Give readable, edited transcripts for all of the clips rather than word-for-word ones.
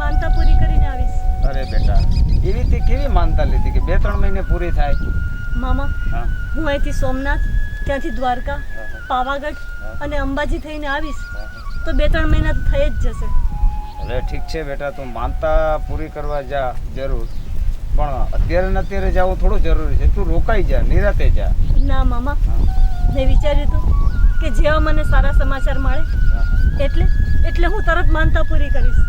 માનતા પૂરી કરીને આવીશ. અરે બેટા, એવી તે કેવી માનતા લીધી કે 2-3 મહિને પૂરી થાય? મામા, હા હું અહીંથી સોમનાથ, ત્યાંથી દ્વારકા, પાવાગઢ અને અંબાજી થઈને આવીશ તો 2-3 મહિના તો થઈ જ જશે. અરે ઠીક છે બેટા, તું માનતા પૂરી કરવા જા જરૂર, પણ અત્યારે ને અત્યારે જવું થોડું જરૂરી છે. તું રોકાઈ જા, નિરાતે જા. ના મામા, મેં વિચાર્યું હતું કે જેવા મને સારા સમાચાર મળે એટલે હું તરત માનતા પૂરી કરીશ.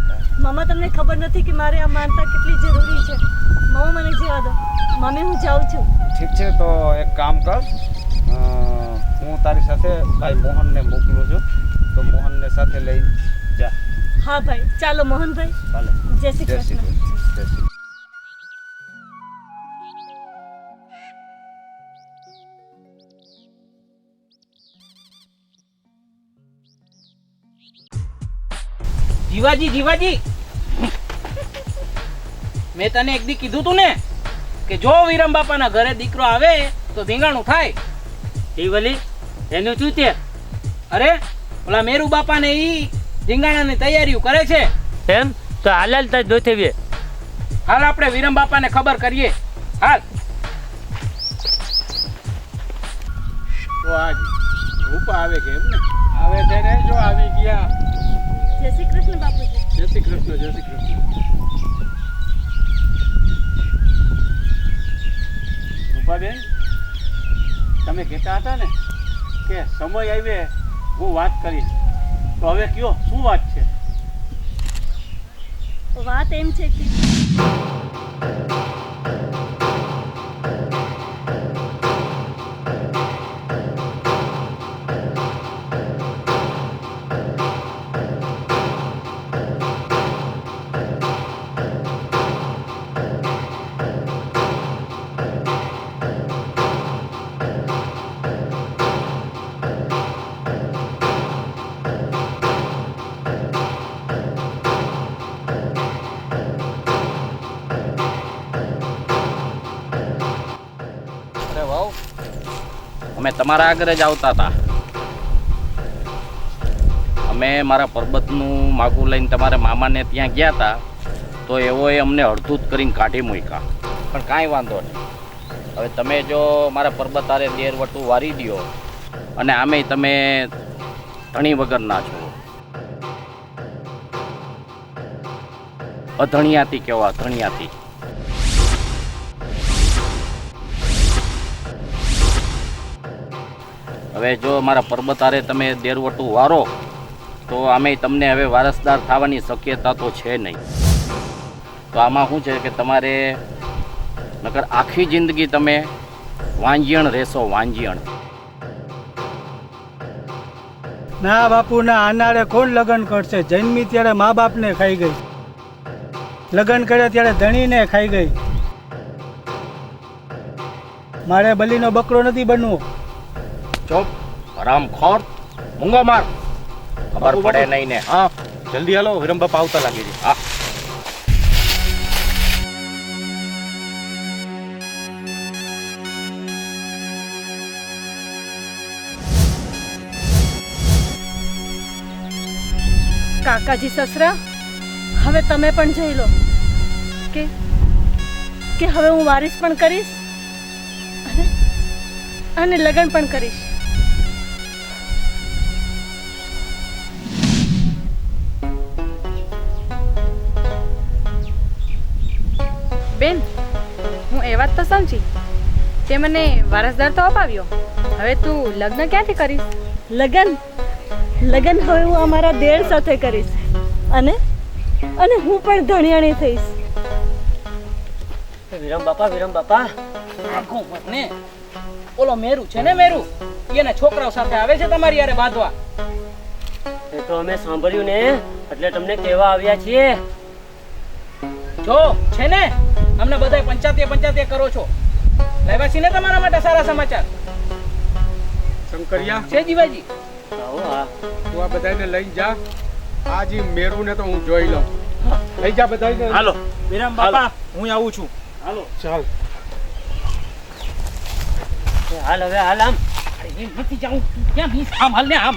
મામા, તમને ખબર નથી કે મારે આ માનતા કેટલી જરૂરી છે. મામા, મને જવા દો. મમ્મી, હું જાઉં છું. ઠીક છે, તો એક કામ કર, હું તારી સાથે ભાઈ મોહનને મોકલું છું, તો મોહનને સાથે લઈ જા. હા ભાઈ, ચાલો મોહનભાઈ. ચાલે. જય શ્રી જય શ્રી કૃષ્ણ. કૃષ્ણ. જય શ્રી જીવાજી મેં તને એક દી કીધું તું ને કે જો વિરમ બાપાના ઘરે દીકરો આવે તો ધીંગાણું થાય. એ વલી એનું શું છે? અરે ઓલા મેરુ બાપા ને ઈ ધીંગાણાની તૈયારીઓ કરે છે. એમ તો હાલાલ તાજ દોથેવીએ. હાલ આપણે વિરમ બાપાને ખબર કરીએ. હાલ. તો આજ રૂપા આવે કે એમ ને? આવે છે ને, જો આવી ગયા. જય શ્રી કૃષ્ણ બાપુજી. જય શ્રી કૃષ્ણ, જય શ્રી કૃષ્ણ. રૂપાબેન, તમે કહેતા હતા ને કે સમય આવે હું વાત કરીશ, તો હવે કયો શું વાત છે? વાત એમ છે કે અમે તમારા આગળ જ આવતા હતા. અમે મારા પર્વતનું માગું લઈને તમારા મામાને ત્યાં ગયા હતા, તો એવોએ અમને અડધૂત કરીને કાઢી મૂક્યા. પણ કાંઈ વાંધો નહીં. હવે તમે જો મારા પર્વત આરે દેરવટું વારી દો, અને આમે તમે ધણી વગરના છો. અધણિયાથી કેવા ધણિયાથી. હવે જો મારા પર્વતારે તમે દેરવટું વારો તો આમે તમને હવે વારસદાર થવાની શક્યતા તો છે નહીં. તો આમાં શું છે કે તમારે નકર આખી જિંદગી તમે વાંજિયણ રહેશો, વાંજિયણ. ના બાપુ ના, આનારે કોણ લગ્ન કરશે? જન્મી ત્યારે મા બાપને ખાઈ ગઈ, લગ્ન કરે ત્યારે ધણીને ખાઈ ગઈ. મારે બલીનો બકરો નથી બનવો. ચોપ, હરામખોર, મૂંગો માર. ખબર પડે નહીં ને? હા, જલ્દી હાલો, વિરમ બાપા આવતા લાગે છે. હા. કાકાજી સસરા, હવે તમે પણ જઈ લો કે હવે હું વારિસ પણ કરીશ અને લગ્ન પણ કરીશ. બેન, હું એ વાત તો સમજી, તે મને વારસદાર તો અપાવ્યો, હવે તું લગ્ન ક્યાંથી કરીશ? લગ્ન હવે હું અમારા દેર સાથે કરીશ અને હું પણ ધણિયાણી થઈશ. વિરમ બાપા આખું ને ઓલો મેરુ છે ને, મેરુ એના છોકરાઓ સાથે આવે છે તમારી યારે બાંધવા. એ તો અમે સાંભળ્યું ને, એટલે તમને કહેવા આવ્યા છીએ. જો છે ને, અમને બધાય પંચાયતે કરો છો. લાવ્યા છે ને તમારા માટે સારા સમાચાર. શંકરિયા છે જીવાજી? આવો. હા, તું આ બધાને લઈ જા. આજી મેરુને તો હું જોઈ લઉં. લઈ જા બધાને. હાલો વિરમ બાપા, હું આવું છું. હાલો, ચાલ. હાલ હવે હાલ. આમ એમ નથી જાઉં. ક્યાં બીસ? આમ હાલ ને, આમ.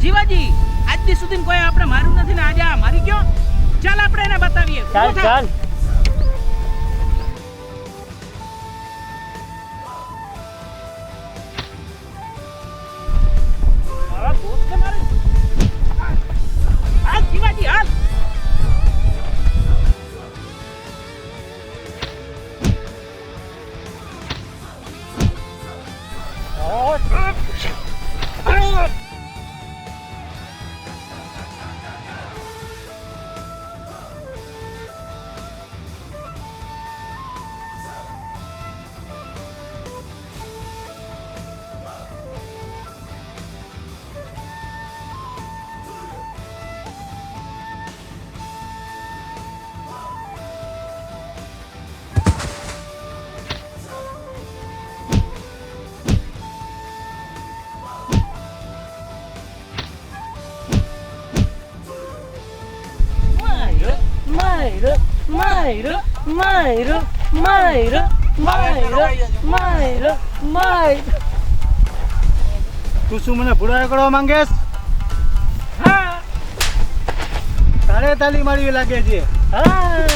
જીવાજી આજ દી સુધી કોઈ આપણે માર્યું નથી ને આજે આ મારી ગયો. ચાલ આપણે એને બતાવીએ. ચાલ ચાલ મારા દોસ્તને મારે. હાલ જીવાજી હાલ. તું શું મને ભૂડો કરવા માંગેશ? હા તારે તાલી મારવી લાગે છે. હા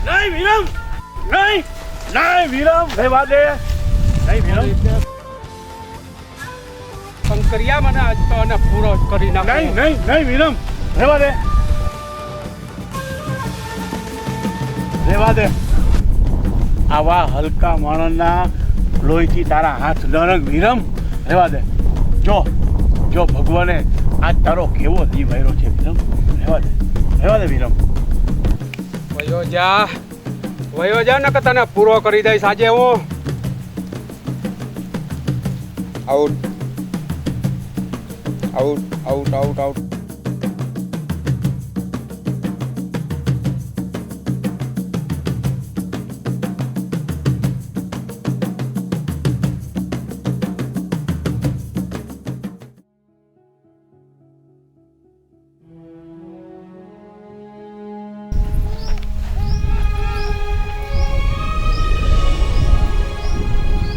નહીં વિરમ, નહીં નહીં વિરમ, રહેવા દે. નહીં વિરમ, શંકરિયા મને આજ તો એને પૂરો કરી નાખો. નહીં નહીં નહીં વિરમ, રહેવા દે. રહેવા દે. આવા હલકા માણસના લોહીથી તારા હાથ ન રંગ વિરમ. રહેવા દે. જો ભગવાને આજ તારો કેવો દીવ આવ્યો છે વિરમ. રહેવા દે વિરમ. વયો જા ને કે તને પૂરો કરી દઈશ આજે હું. Out out out out out.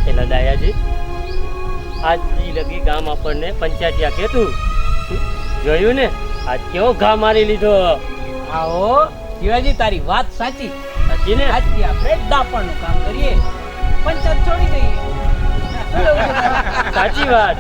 પેલા ડાયાજી આજથી લગી ગામ આપણને પંચાયતિયા કેતું જોયું ને આજ કેવો ઘા મારી લીધો. આવો શિવાજી તારી વાત સાચી. સાચી ને આજથી આપણે દાપણનું કામ કરીએ. પંચાયત છોડી દઈએ. સાચી વાત.